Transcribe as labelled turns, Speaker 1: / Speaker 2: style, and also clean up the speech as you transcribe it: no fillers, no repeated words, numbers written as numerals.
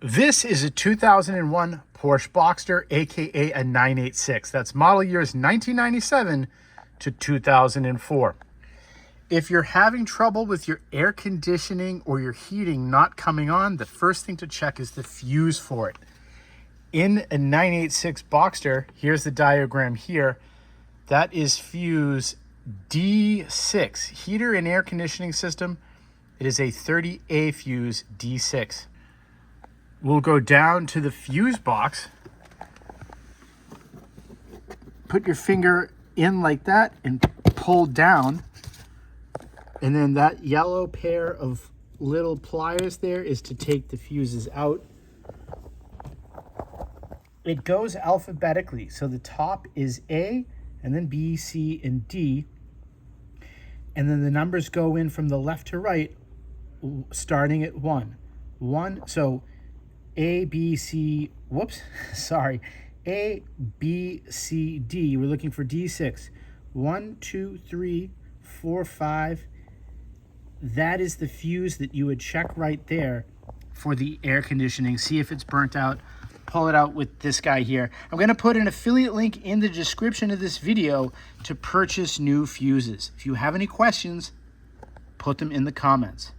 Speaker 1: This is a 2001 Porsche Boxster, aka a 986. That's model years 1997 to 2004. If you're having trouble with your air conditioning or your heating not coming on, the first thing to check is the fuse for it. In a 986 Boxster, here's the diagram here. That is fuse D6, heater and air conditioning system. It is a 30A fuse D6. We'll go down to the fuse box. Put your finger in like that and pull down. And then that yellow pair of little pliers there is to take the fuses out. It goes alphabetically. So the top is A, and then B, C, and D. And then the numbers go in from the left to right, starting at 1. So A, B, C, whoops, sorry. A, B, C, D. We're looking for D6. 1, 2, 3, 4, 5. That is the fuse that you would check right there for the air conditioning. See if it's burnt out. Pull it out with this guy here. I'm going to put an affiliate link in the description of this video to purchase new fuses. If you have any questions, put them in the comments.